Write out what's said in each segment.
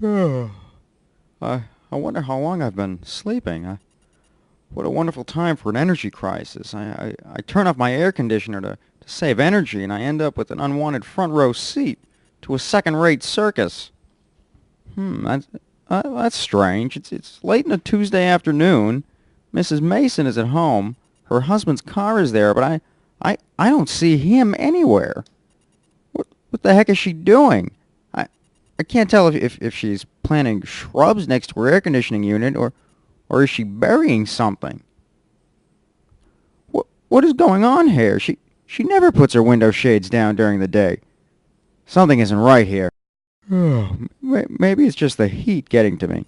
I I wonder how long I've been sleeping. What a wonderful time for an energy crisis. I turn off my air conditioner to save energy, and I end up with an unwanted front row seat to a second-rate circus. That's strange. It's late in a Tuesday afternoon. Mrs. Mason is at home. Her husband's car is there, but I don't see him anywhere. What the heck is she doing? I can't tell if she's planting shrubs next to her air conditioning unit, or is she burying something? What is going on here? She never puts her window shades down during the day. Something isn't right here. Maybe it's just the heat getting to me.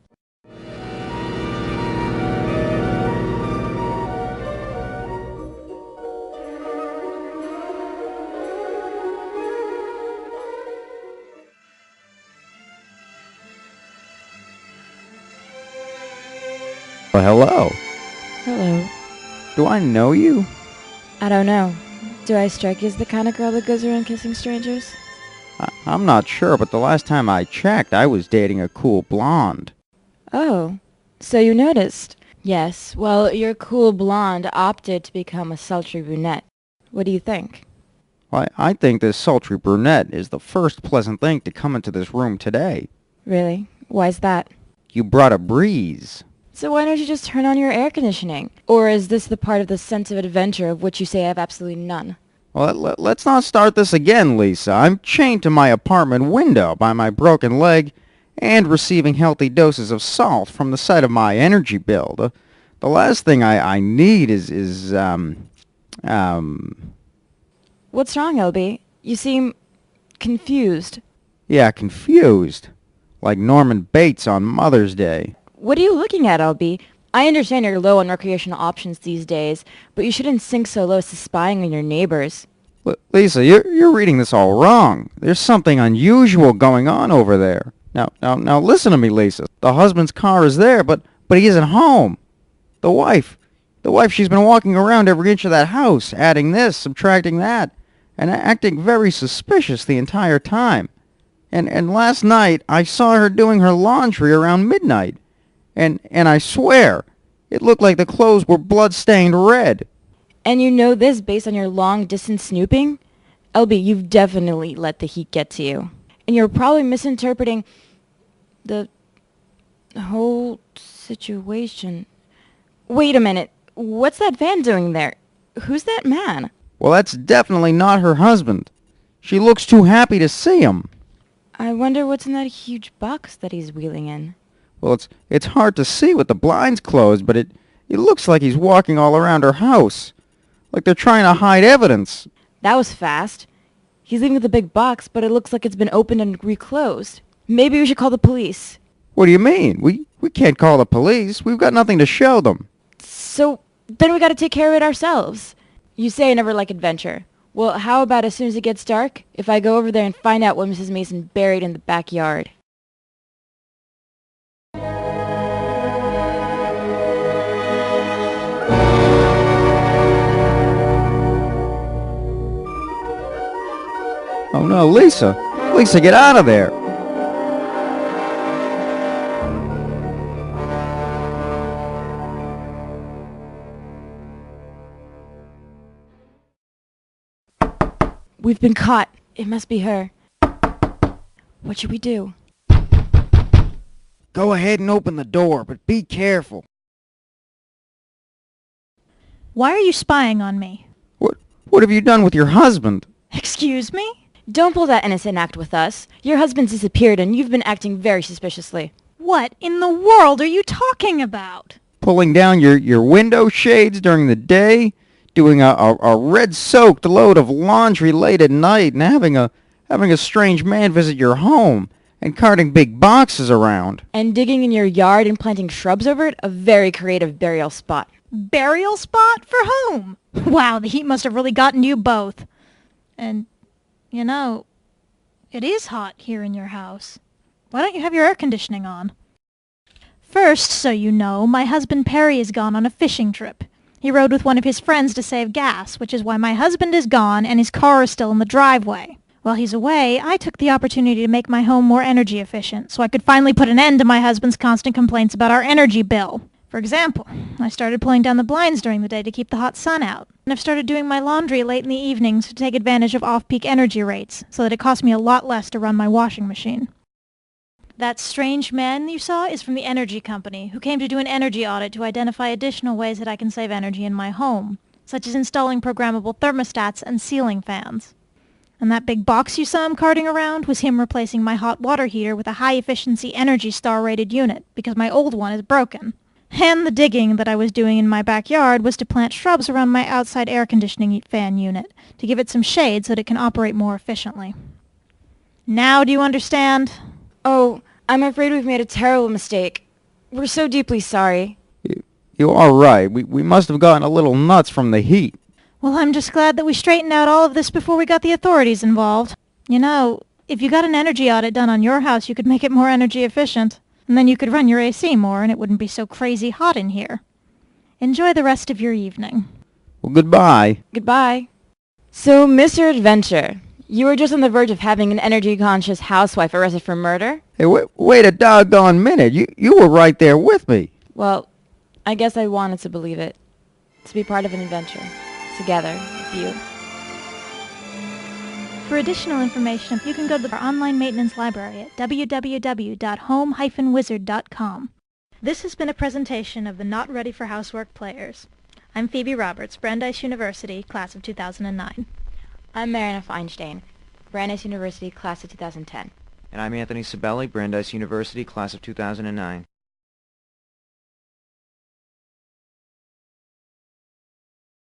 Well, hello. Hello. Do I know you? I don't know. Do I strike you as the kind of girl that goes around kissing strangers? I'm not sure, but the last time I checked, I was dating a cool blonde. Oh, so you noticed. Yes, well, your cool blonde opted to become a sultry brunette. What do you think? Well, I think this sultry brunette is the first pleasant thing to come into this room today. Really? Why's that? You brought a breeze. So why don't you just turn on your air conditioning? Or is this the part of the sense of adventure of which you say I have absolutely none? Well, let's not start this again, Lisa. I'm chained to my apartment window by my broken leg and receiving healthy doses of salt from the side of my energy bill. The last thing I need is What's wrong, LB? You seem confused. yeah, confused. Like Norman Bates on Mother's Day. What are you looking at, LB? I understand you're low on recreational options these days, but you shouldn't sink so low as to spying on your neighbors. Lisa, you're reading this all wrong. There's something unusual going on over there. Now listen to me, Lisa. The husband's car is there, but he isn't home. The wife, she's been walking around every inch of that house, adding this, subtracting that, and acting very suspicious the entire time. And last night, I saw her doing her laundry around midnight. And I swear, it looked like the clothes were blood-stained red. And you know this based on your long-distance snooping? LB, you've definitely let the heat get to you. And you're probably misinterpreting the whole situation. Wait a minute. What's that van doing there? Who's that man? Well, that's definitely not her husband. She looks too happy to see him. I wonder what's in that huge box that he's wheeling in. Well, it's hard to see with the blinds closed, but it looks like he's walking all around her house. Like they're trying to hide evidence. That was fast. He's leaving with a big box, but it looks like it's been opened and reclosed. Maybe we should call the police. What do you mean? We can't call the police. We've got nothing to show them. So then we gotta take care of it ourselves. You say I never like adventure. Well, how about as soon as it gets dark, if I go over there and find out what Mrs. Mason buried in the backyard? Oh no, Lisa! Lisa, get out of there! We've been caught. It must be her. What should we do? Go ahead and open the door, but be careful. Why are you spying on me? What have you done with your husband? Excuse me? Don't pull that innocent act with us. Your husband's disappeared and you've been acting very suspiciously. What in the world are you talking about? Pulling down your window shades during the day, doing a red-soaked load of laundry late at night, and having a strange man visit your home, and carting big boxes around. And digging in your yard and planting shrubs over it, a very creative burial spot. Burial spot? For whom? Wow, the heat must have really gotten you both. And, you know, it is hot here in your house. Why don't you have your air conditioning on? First, so you know, my husband Perry is gone on a fishing trip. He rode with one of his friends to save gas, which is why my husband is gone and his car is still in the driveway. While he's away, I took the opportunity to make my home more energy efficient so I could finally put an end to my husband's constant complaints about our energy bill. For example, I started pulling down the blinds during the day to keep the hot sun out. And I've started doing my laundry late in the evenings to take advantage of off-peak energy rates so that it costs me a lot less to run my washing machine. That strange man you saw is from the energy company who came to do an energy audit to identify additional ways that I can save energy in my home, such as installing programmable thermostats and ceiling fans. And that big box you saw him carting around was him replacing my hot water heater with a high-efficiency Energy Star-rated unit because my old one is broken. And the digging that I was doing in my backyard was to plant shrubs around my outside air conditioning fan unit to give it some shade so that it can operate more efficiently. Now do you understand? Oh, I'm afraid we've made a terrible mistake. We're so deeply sorry. You are right. We must have gotten a little nuts from the heat. Well, I'm just glad that we straightened out all of this before we got the authorities involved. You know, if you got an energy audit done on your house, you could make it more energy efficient. And then you could run your AC more and it wouldn't be so crazy hot in here. Enjoy the rest of your evening. Well, goodbye. Goodbye. So, Mr. Adventure, you were just on the verge of having an energy-conscious housewife arrested for murder? Hey, wait a doggone minute. You were right there with me. Well, I guess I wanted to believe it. To be part of an adventure. Together with you. For additional information, you can go to our online maintenance library at www.home-wizard.com. This has been a presentation of the Not Ready for Housework Players. I'm Phoebe Roberts, Brandeis University, class of 2009. I'm Marina Feinstein, Brandeis University, class of 2010. And I'm Anthony Sabelli, Brandeis University, class of 2009.